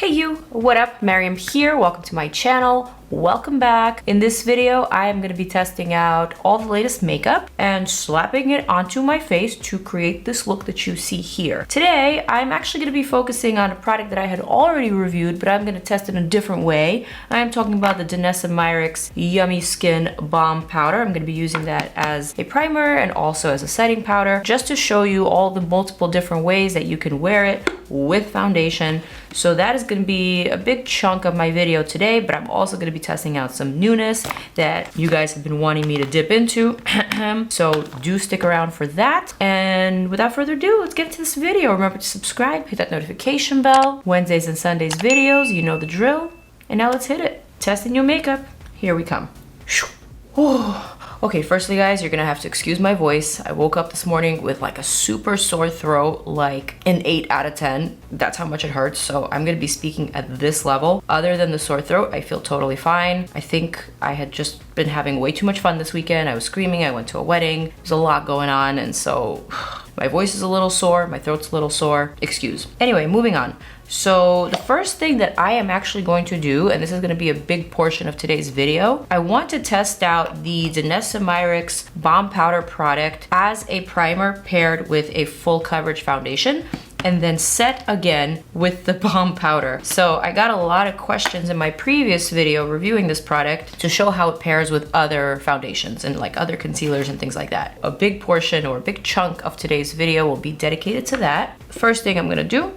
Hey you, what up? Maryam here. Welcome to my channel. Welcome back. In this video, I am going to be testing out all the latest makeup and slapping it onto my face to create this look that you see here. Today, I'm actually going to be focusing on a product that I had already reviewed, but I'm going to test it in a different way. I am talking about the DANESSA MYRICKS Yummy Skin Balm Powder. I'm going to be using that as a primer and also as a setting powder, just to show you all the multiple different ways that you can wear it with foundation. So that is going to be a big chunk of my video today, but I'm also going to be testing out some newness that you guys have been wanting me to dip into. So do stick around for that. And without further ado, let's get into this video. Remember to subscribe, hit that notification bell. Wednesdays and Sundays videos, you know the drill. And now let's hit it. Testing new makeup. Here we come. Okay, firstly guys, you're gonna have to excuse my voice. I woke up this morning with like a super sore throat, like an 8 out of 10. That's how much it hurts, so I'm gonna be speaking at this level. Other than the sore throat, I feel totally fine. I think I had just been having way too much fun this weekend. I was screaming, I went to a wedding. There's a lot going on, and so my voice is a little sore, my throat's a little sore. Excuse. Anyway, moving on. So the first thing that I am actually going to do, and this is going to be a big portion of today's video, I want to test out the DANESSA MYRICKS Balm Powder product as a primer paired with a full coverage foundation, and then set again with the balm powder. So I got a lot of questions in my previous video reviewing this product to show how it pairs with other foundations and like other concealers and things like that. A big portion or a big chunk of today's video will be dedicated to that. First thing I'm gonna do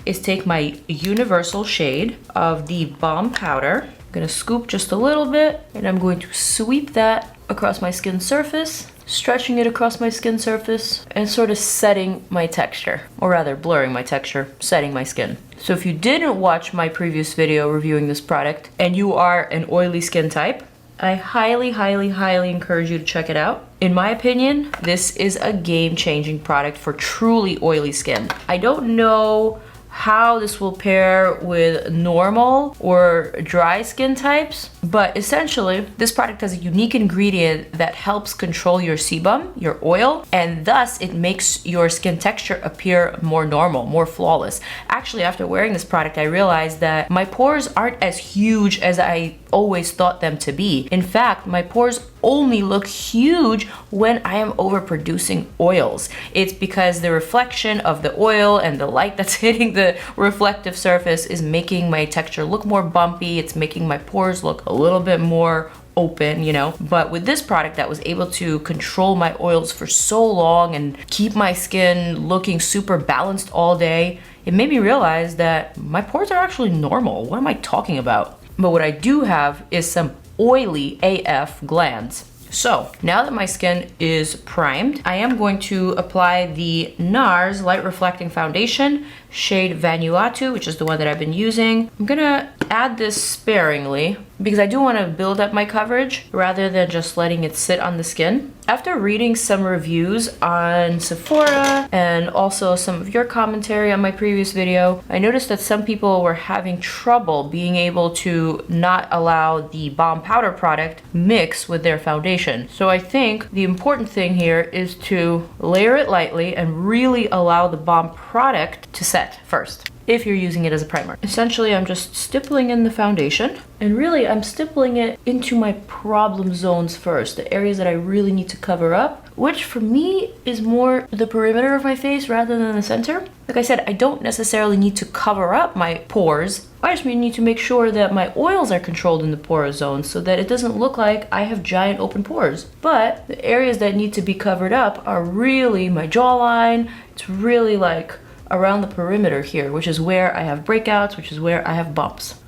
is take my universal shade of the balm powder. I'm gonna scoop just a little bit, and I'm going to sweep that across my skin surface, stretching it across my skin surface, and sort of setting my texture, or rather blurring my texture, setting my skin. So if you didn't watch my previous video reviewing this product, and you are an oily skin type, I highly, highly, highly encourage you to check it out. In my opinion, this is a game-changing product for truly oily skin. I don't know how this will pair with normal or dry skin types, but essentially this product has a unique ingredient that helps control your sebum, your oil, and thus it makes your skin texture appear more normal, more flawless. Actually, after wearing this product, I realized that my pores aren't as huge as I always thought them to be. In fact, my pores only look huge when I am overproducing oils. It's because the reflection of the oil and the light that's hitting the reflective surface is making my texture look more bumpy. It's making my pores look a little bit more open, you know. But with this product that was able to control my oils for so long and keep my skin looking super balanced all day, it made me realize that my pores are actually normal. What am I talking about? But what I do have is some oily AF glands. So now that my skin is primed, I am going to apply the NARS Light Reflecting Foundation, shade Vanuatu, which is the one that I've been using. I'm gonna add this sparingly because I do want to build up my coverage rather than just letting it sit on the skin. After reading some reviews on Sephora and also some of your commentary on my previous video, I noticed that some people were having trouble being able to not allow the balm powder product mix with their foundation. So I think the important thing here is to layer it lightly and really allow the balm product to set first, if you're using it as a primer. Essentially, I'm just stippling in the foundation, and really I'm stippling it into my problem zones first, the areas that I really need to cover up, which for me is more the perimeter of my face rather than the center. Like I said, I don't necessarily need to cover up my pores. I just need to make sure that my oils are controlled in the porous zone so that it doesn't look like I have giant open pores. But the areas that need to be covered up are really my jawline. It's really like around the perimeter here, which is where I have breakouts, which is where I have bumps.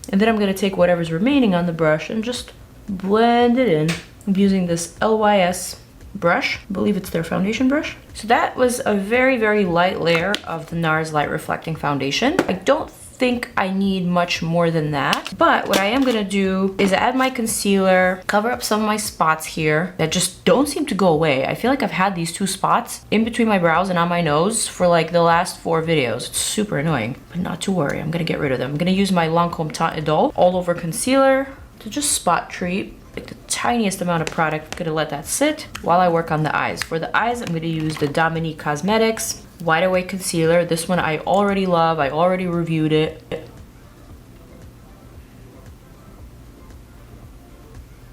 And then I'm gonna take whatever's remaining on the brush and just blend it in. I'm using this LYS brush. I believe it's their foundation brush. So that was a very, very light layer of the NARS Light Reflecting Foundation. I don't think I need much more than that, but what I am gonna do is add my concealer, cover up some of my spots here that just don't seem to go away. I feel like I've had these two spots in between my brows and on my nose for like the last 4 videos. It's super annoying, but not to worry, I'm gonna get rid of them. I'm gonna use my Lancome Teint Idole all over concealer to just spot treat like the tiniest amount of product. I'm gonna let that sit while I work on the eyes. For the eyes, I'm gonna use the Dominique Cosmetics Wide Awake Concealer. This one I already love, I already reviewed it.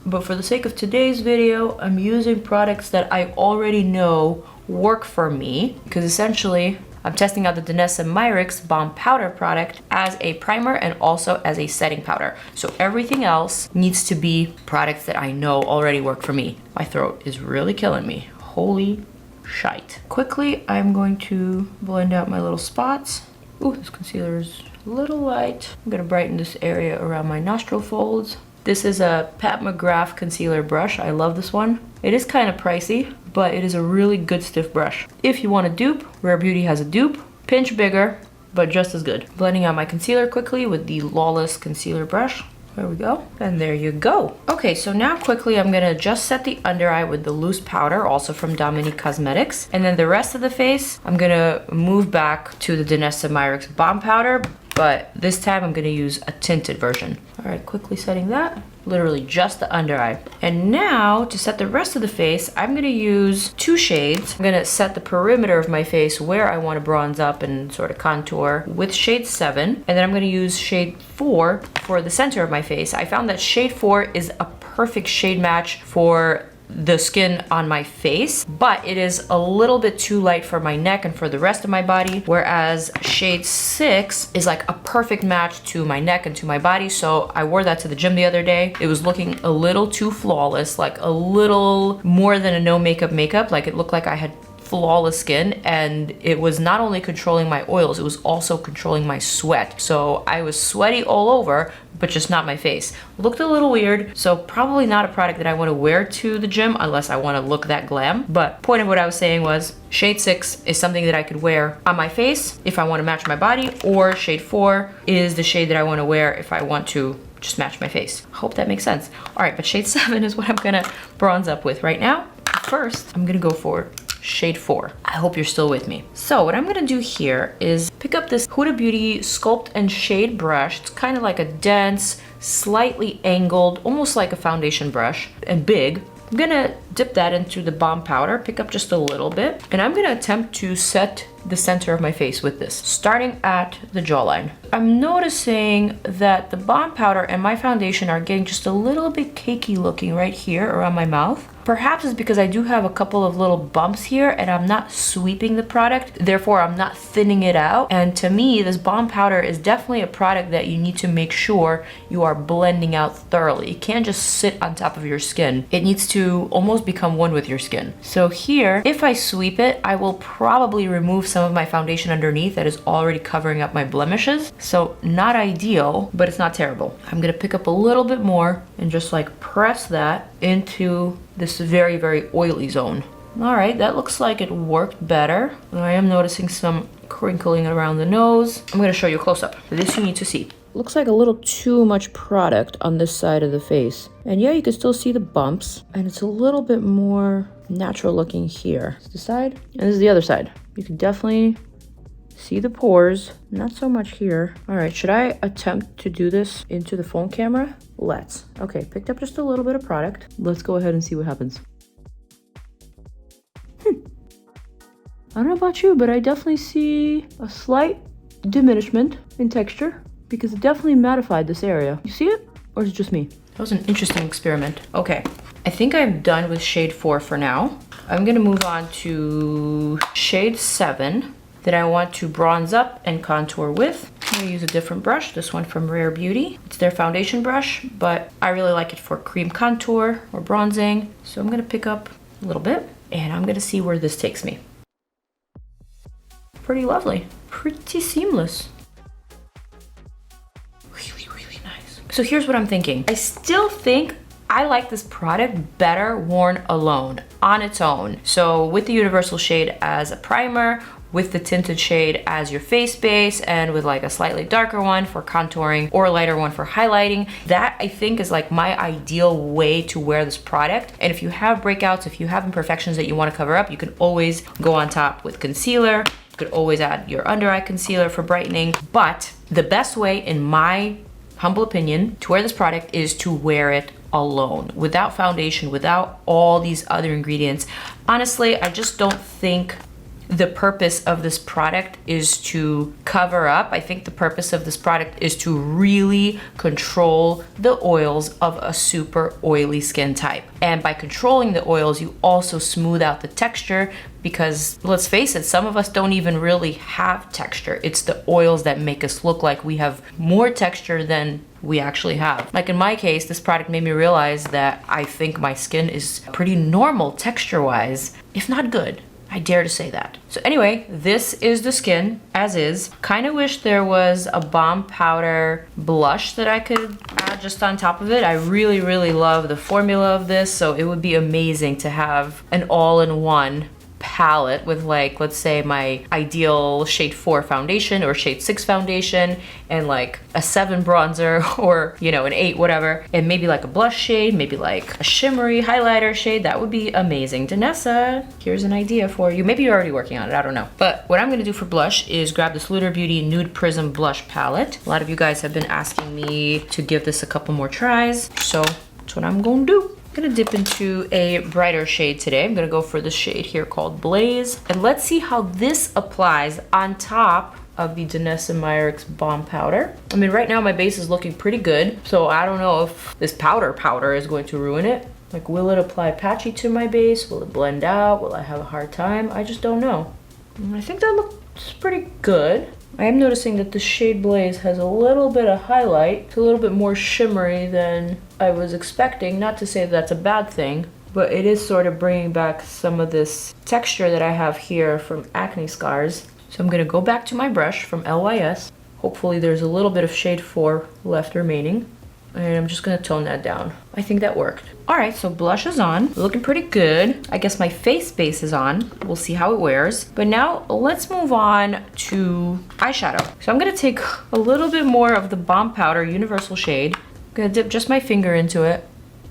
but for the sake of today's video, I'm using products that I already know work for me, because essentially I'm testing out the DANESSA MYRICKS Balm Powder product as a primer and also as a setting powder. So everything else needs to be products that I know already work for me. My throat is really killing me. Holy shite. Quickly, I'm going to blend out my little spots. Ooh, this concealer is a little light. I'm gonna brighten this area around my nostril folds. This is a Pat McGrath concealer brush. I love this one. It is kind of pricey, but it is a really good stiff brush. If you want a dupe, Rare Beauty has a dupe. Pinch bigger, but just as good. Blending out my concealer quickly with the Lawless concealer brush. There we go. And there you go. Okay, so now quickly I'm gonna just set the under eye with the loose powder, also from Dominique Cosmetics. And then the rest of the face, I'm gonna move back to the DANESSA MYRICKS Balm Powder, but this time I'm gonna use a tinted version. All right, quickly setting that. Literally just the under eye. And now to set the rest of the face, I'm gonna use 2 shades. I'm gonna set the perimeter of my face where I wanna bronze up and sort of contour with shade 7. And then I'm gonna use shade 4 for the center of my face. I found that shade 4 is a perfect shade match for the skin on my face, but it is a little bit too light for my neck and for the rest of my body, whereas shade 6 is like a perfect match to my neck and to my body. So I wore that to the gym the other day. It was looking a little too flawless, like a little more than a no makeup. Like it looked like I had flawless skin, and it was not only controlling my oils, it was also controlling my sweat. So I was sweaty all over, but just not my face. Looked a little weird, so probably not a product that I want to wear to the gym unless I want to look that glam. But point of what I was saying was shade 6 is something that I could wear on my face if I want to match my body, or shade 4 is the shade that I want to wear if I want to just match my face. Hope that makes sense. All right, but shade 7 is what I'm gonna bronze up with right now. First, I'm gonna go for shade 4. I hope you're still with me. So what I'm gonna do here is pick up this Huda Beauty Sculpt and Shade brush. It's kind of like a dense, slightly angled, almost like a foundation brush, and big. I'm gonna dip that into the Balm powder, pick up just a little bit, and I'm gonna attempt to set the center of my face with this, starting at the jawline. I'm noticing that the Balm powder and my foundation are getting just a little bit cakey looking right here around my mouth. Perhaps it's because I do have a couple of little bumps here and I'm not sweeping the product, therefore I'm not thinning it out. And to me, this Balm powder is definitely a product that you need to make sure you are blending out thoroughly. It can't just sit on top of your skin. It needs to almost become one with your skin. So here, if I sweep it, I will probably remove some of my foundation underneath that is already covering up my blemishes. So not ideal, but it's not terrible. I'm gonna pick up a little bit more and just like press that into this very, very oily zone. All right, that looks like it worked better. I am noticing some crinkling around the nose. I'm gonna show you a close-up. This you need to see. Looks like a little too much product on this side of the face. And yeah, you can still see the bumps, and it's a little bit more natural looking here. It's this side, and this is the other side. You can definitely see the pores, not so much here. All right, should I attempt to do this into the phone camera? Let's. Okay, picked up just a little bit of product. Let's go ahead and see what happens. I don't know about you, but I definitely see a slight diminishment in texture because it definitely mattified this area. You see it? Or is it just me? That was an interesting experiment. Okay, I think I'm done with shade 4 for now. I'm gonna move on to shade 7 that I want to bronze up and contour with. I'm gonna use a different brush, this one from Rare Beauty. It's their foundation brush, but I really like it for cream contour or bronzing. So I'm gonna pick up a little bit and I'm gonna see where this takes me. Pretty lovely, pretty seamless. Really, really nice. So here's what I'm thinking. I still think I like this product better worn alone, on its own. So with the universal shade as a primer, with the tinted shade as your face base, and with like a slightly darker one for contouring or a lighter one for highlighting. That I think is like my ideal way to wear this product. And if you have breakouts, if you have imperfections that you want to cover up, you can always go on top with concealer. You could always add your under eye concealer for brightening. But the best way, in my humble opinion, to wear this product is to wear it alone, without foundation, without all these other ingredients. Honestly, I just don't think the purpose of this product is to cover up. I think the purpose of this product is to really control the oils of a super oily skin type. And by controlling the oils, you also smooth out the texture, because let's face it, some of us don't even really have texture. It's the oils that make us look like we have more texture than we actually have. Like in my case, this product made me realize that I think my skin is pretty normal texture-wise, if not good. I dare to say that. So anyway, this is the skin as is. Kind of wish there was a Balm powder blush that I could add just on top of it. I really, really love the formula of this, so it would be amazing to have an all-in-one palette with, like, let's say my ideal shade 4 foundation or shade 6 foundation and like a 7 bronzer or, you know, an 8, whatever, and maybe like a blush shade, maybe like a shimmery highlighter shade. That would be amazing. DANESSA, here's an idea for you. Maybe you're already working on it, I don't know. But what I'm gonna do for blush is grab this LUNAR Beauty Nude Prism blush palette. A lot of you guys have been asking me to give this a couple more tries, so that's what I'm gonna do. I'm gonna dip into a brighter shade today. I'm gonna go for the shade here called Blaze. And let's see how this applies on top of the DANESSA MYRICKS Balm powder. I mean, right now my base is looking pretty good, so I don't know if this powder is going to ruin it. Like, will it apply patchy to my base? Will it blend out? Will I have a hard time? I just don't know. I think that looks pretty good. I am noticing that the shade Blaze has a little bit of highlight. It's a little bit more shimmery than I was expecting. Not to say that's a bad thing, but it is sort of bringing back some of this texture that I have here from acne scars. So I'm gonna go back to my brush from LYS. Hopefully there's a little bit of shade 4 left remaining. And I'm just gonna tone that down. I think that worked. All right, so blush is on, looking pretty good. I guess my face base is on. We'll see how it wears. But now let's move on to eyeshadow. So I'm gonna take a little bit more of the Balm powder universal shade. I'm gonna dip just my finger into it,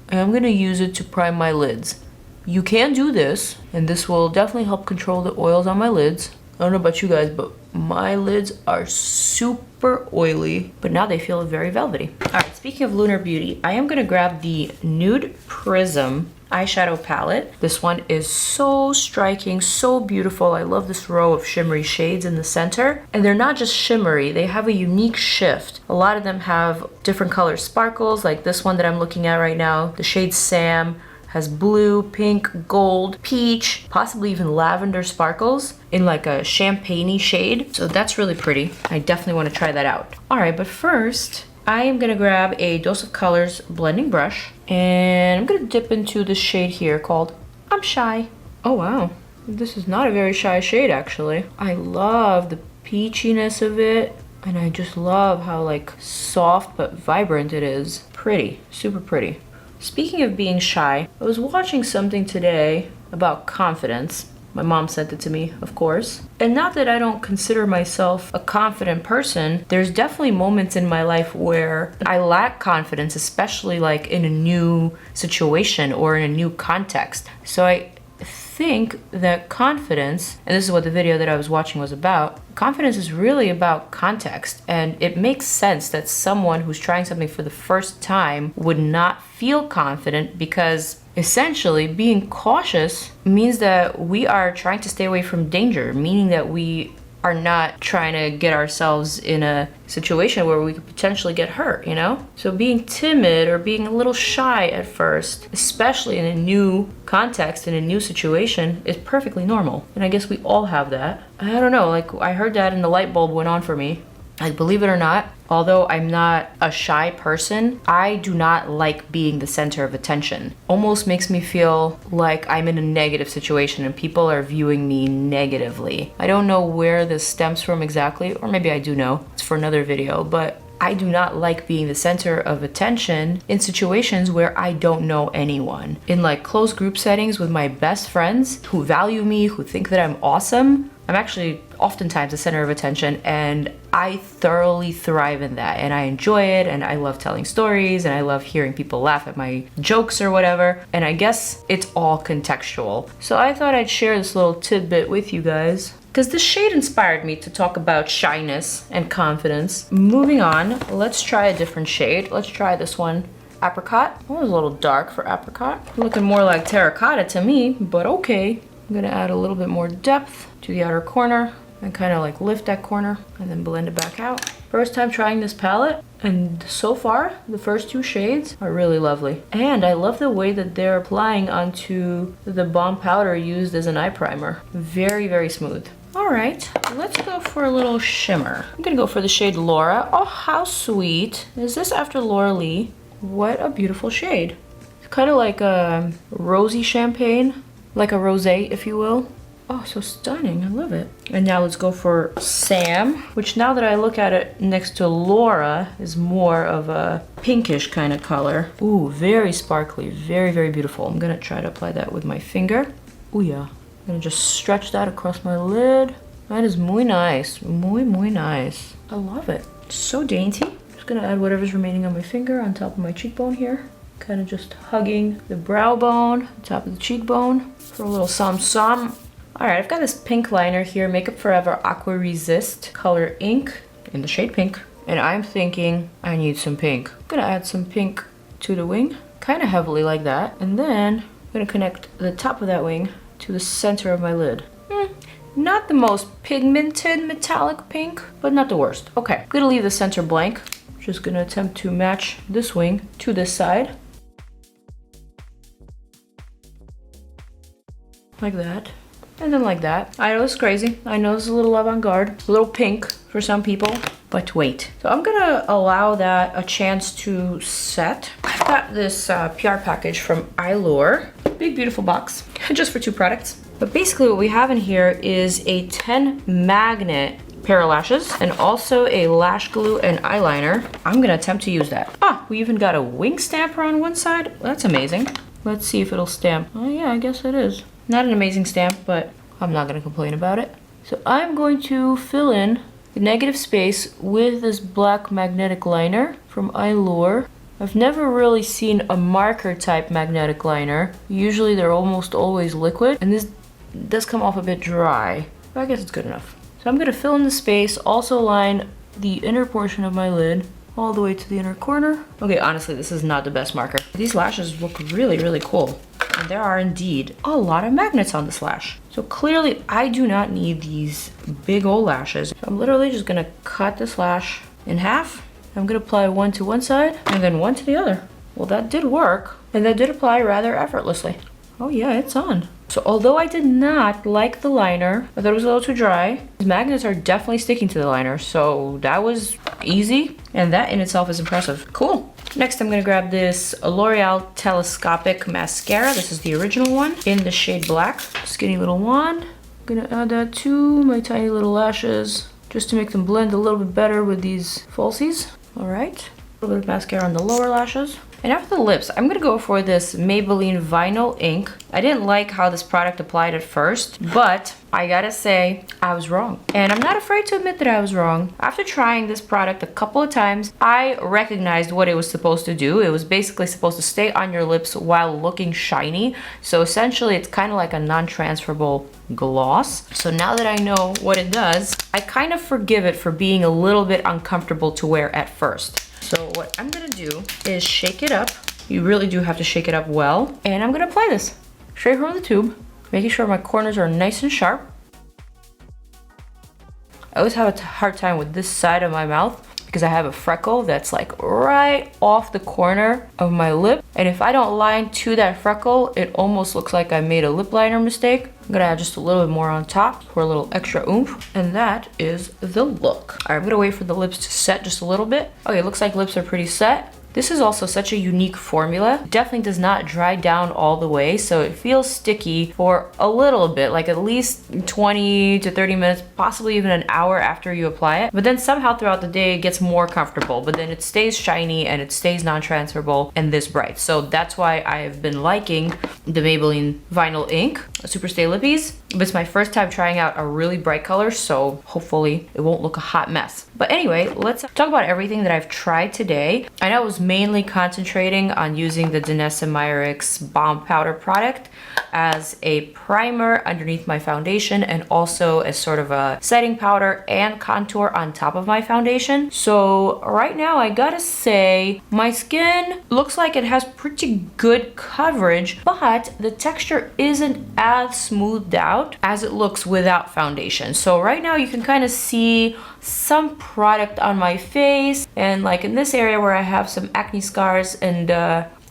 and I'm gonna use it to prime my lids. You can do this, and this will definitely help control the oils on my lids. I don't know about you guys, but my lids are super oily, but now they feel very velvety. All right, speaking of LUNAR Beauty, I am gonna grab the Nude Prism eyeshadow palette. This one is so striking, so beautiful. I love this row of shimmery shades in the center. And they're not just shimmery, they have a unique shift. A lot of them have different color sparkles, like this one that I'm looking at right now, the shade Sam, has blue, pink, gold, peach, possibly even lavender sparkles in like a champagne-y shade. So that's really pretty. I definitely want to try that out. All right, but first, I am gonna grab a Dose of Colors blending brush, and I'm gonna dip into this shade here called I'm Shy. Oh wow, this is not a very shy shade actually. I love the peachiness of it, and I just love how like soft but vibrant it is. Pretty, super pretty. Speaking of being shy, I was watching something today about confidence. My mom sent it to me, of course. And not that I don't consider myself a confident person, there's definitely moments in my life where I lack confidence, especially like in a new situation or in a new context. So I think that confidence, and this is what the video that I was watching was about, confidence is really about context, and it makes sense that someone who's trying something for the first time would not feel confident, because essentially being cautious means that we are trying to stay away from danger, meaning that we are not trying to get ourselves in a situation where we could potentially get hurt, you know? So being timid or being a little shy at first, especially in a new context, in a new situation, is perfectly normal. And I guess we all have that. I don't know, like I heard that and the light bulb went on for me. Like, believe it or not, although I'm not a shy person, I do not like being the center of attention. Almost makes me feel like I'm in a negative situation and people are viewing me negatively. I don't know where this stems from exactly, or maybe I do know. It's for another video, but I do not like being the center of attention in situations where I don't know anyone. In like close group settings with my best friends who value me, who think that I'm awesome, I'm actually oftentimes the center of attention, and I thoroughly thrive in that, and I enjoy it, and I love telling stories, and I love hearing people laugh at my jokes or whatever, and I guess it's all contextual. So I thought I'd share this little tidbit with you guys, because this shade inspired me to talk about shyness and confidence. Moving on, let's try a different shade. Let's try this one, Apricot. That was a little dark for apricot. Looking more like terracotta to me, but okay. I'm gonna add a little bit more depth to the outer corner and kind of like lift that corner and then blend it back out. First time trying this palette, and so far the first two shades are really lovely. And I love the way that they're applying onto the Balm powder used as an eye primer. Very, very smooth. All right, let's go for a little shimmer. I'm gonna go for the shade Laura. Oh, how sweet. Is this after Laura Lee? What a beautiful shade. It's kind of like a rosy champagne, like a rosé, if you will. Oh, so stunning, I love it. And now let's go for Sam, which now that I look at it next to Laura is more of a pinkish kind of color. Ooh, very sparkly, very, very beautiful. I'm gonna try to apply that with my finger. Ooh, yeah. I'm gonna just stretch that across my lid. That is muy nice, muy nice. I love it, it's so dainty. Just gonna add whatever's remaining on my finger on top of my cheekbone here. Kind of just hugging the brow bone, top of the cheekbone for a little som. All right, I've got this pink liner here, Makeup Forever Aqua Resist color ink in the shade pink. And I'm thinking I need some pink. I'm gonna add some pink to the wing, kind of heavily like that. And then I'm gonna connect the top of that wing to the center of my lid. Not the most pigmented metallic pink, but not the worst. Okay, I'm gonna leave the center blank. Just gonna attempt to match this wing to this side. Like that. And then like that. I know it's crazy. I know it's a little avant-garde, a little pink for some people, but wait. So I'm gonna allow that a chance to set. I've got this PR package from EYLURE. Big, beautiful box, just for 2 products. But basically what we have in here is a 10 magnet pair of lashes and also a lash glue and eyeliner. I'm gonna attempt to use that. Ah, we even got a wing stamper on one side. That's amazing. Let's see if it'll stamp. Oh yeah, I guess it is. Not an amazing stamp, but I'm not gonna complain about it. So I'm going to fill in the negative space with this black magnetic liner from EYLURE. I've never really seen a marker type magnetic liner. Usually they're almost always liquid, and this does come off a bit dry, but I guess it's good enough. So I'm gonna fill in the space, also line the inner portion of my lid all the way to the inner corner. Okay, honestly, this is not the best marker. These lashes look really, really cool. And there are indeed a lot of magnets on this lash. So clearly I do not need these big old lashes. So I'm literally just gonna cut this lash in half. I'm gonna apply one to one side and then one to the other. Well, that did work, and that did apply rather effortlessly. Oh yeah, it's on. So although I did not like the liner, I thought it was a little too dry, the magnets are definitely sticking to the liner, so that was easy, and that in itself is impressive. Cool. Next, I'm gonna grab this L'Oreal Telescopic Mascara. This is the original one in the shade black. Skinny little wand. I'm gonna add that to my tiny little lashes just to make them blend a little bit better with these falsies. All right, a little bit of mascara on the lower lashes. And after the lips, I'm gonna go for this Maybelline Vinyl Ink. I didn't like how this product applied at first, but I gotta say, I was wrong. And I'm not afraid to admit that I was wrong. After trying this product a couple of times, I recognized what it was supposed to do. It was basically supposed to stay on your lips while looking shiny. So essentially, it's kind of like a non-transferable gloss. So now that I know what it does, I kind of forgive it for being a little bit uncomfortable to wear at first. So what I'm gonna do is shake it up. You really do have to shake it up well. And I'm gonna apply this straight from the tube, making sure my corners are nice and sharp. I always have a hard time with this side of my mouth because I have a freckle that's like right off the corner of my lip. And if I don't line to that freckle, it almost looks like I made a lip liner mistake. I'm gonna add just a little bit more on top for a little extra oomph. And that is the look. All right, I'm gonna wait for the lips to set just a little bit. Okay, looks like lips are pretty set. This is also such a unique formula. It definitely does not dry down all the way, so it feels sticky for a little bit, like at least 20 to 30 minutes, possibly even an hour after you apply it. But then somehow throughout the day, it gets more comfortable, but then it stays shiny and it stays non-transferable and this bright. So that's why I have been liking the Maybelline Vinyl Ink Super Stay Lippies. But it's my first time trying out a really bright color, so hopefully it won't look a hot mess. But anyway, let's talk about everything that I've tried today. I know it was mainly concentrating on using the DANESSA MYRICKS Balm Powder product as a primer underneath my foundation and also as sort of a setting powder and contour on top of my foundation. So right now I gotta say my skin looks like it has pretty good coverage, but the texture isn't as smoothed out as it looks without foundation. So right now you can kind of see some product on my face, and like in this area where I have some acne scars and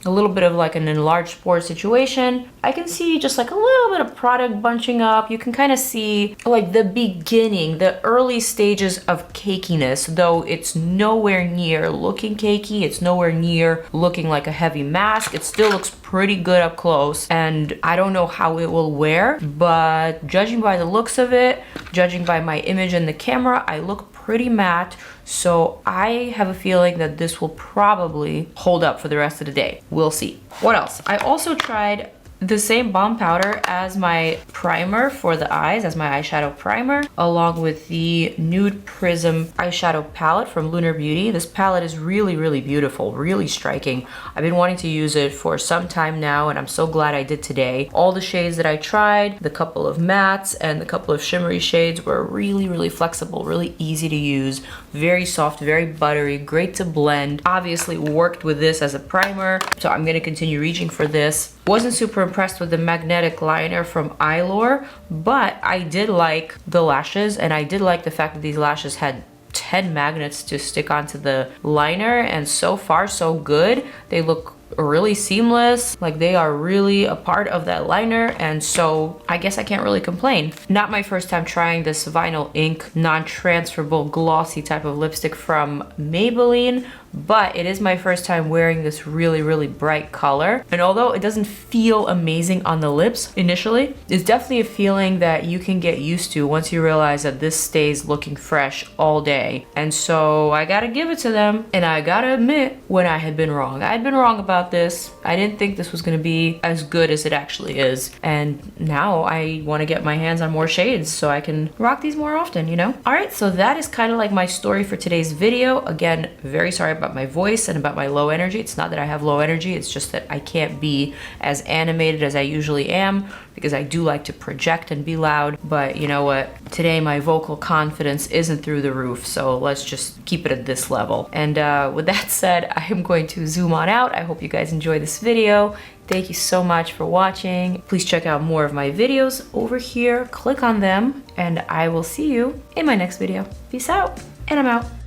a little bit of like an enlarged pore situation, I can see just like a little bit of product bunching up. You can kind of see like the beginning, the early stages of cakiness, though it's nowhere near looking cakey. It's nowhere near looking like a heavy mask. It still looks pretty good up close, and I don't know how it will wear, but judging by the looks of it, judging by my image in the camera, I look pretty matte. So I have a feeling that this will probably hold up for the rest of the day. We'll see. What else? I also tried the same balm powder as my primer for the eyes, as my eyeshadow primer, along with the Nude Prism eyeshadow palette from Lunar Beauty. This palette is really, really beautiful, really striking. I've been wanting to use it for some time now, and I'm so glad I did today. All the shades that I tried, the couple of mattes and the couple of shimmery shades, were really, really flexible, really easy to use, very soft, very buttery, great to blend. Obviously worked with this as a primer, so I'm gonna continue reaching for this. Wasn't super impressed with the magnetic liner from EYLURE, but I did like the lashes, and I did like the fact that these lashes had 10 magnets to stick onto the liner, and so far so good. They look really seamless, like they are really a part of that liner, and so I guess I can't really complain. Not my first time trying this vinyl ink non-transferable glossy type of lipstick from Maybelline, but it is my first time wearing this really, really bright color. And although it doesn't feel amazing on the lips initially, it's definitely a feeling that you can get used to once you realize that this stays looking fresh all day. And so I gotta give it to them, and I gotta admit when I had been wrong. I had been wrong about this. I didn't think this was gonna be as good as it actually is. And now I wanna get my hands on more shades so I can rock these more often, you know? All right, so that is kind of like my story for today's video. Again, very sorry about my voice and about my low energy. It's not that I have low energy, it's just that I can't be as animated as I usually am because I do like to project and be loud. But you know what? Today my vocal confidence isn't through the roof, so let's just keep it at this level. And with that said, I am going to zoom on out. I hope you guys enjoyed this video. Thank you so much for watching. Please check out more of my videos over here. Click on them, and I will see you in my next video. Peace out, and I'm out.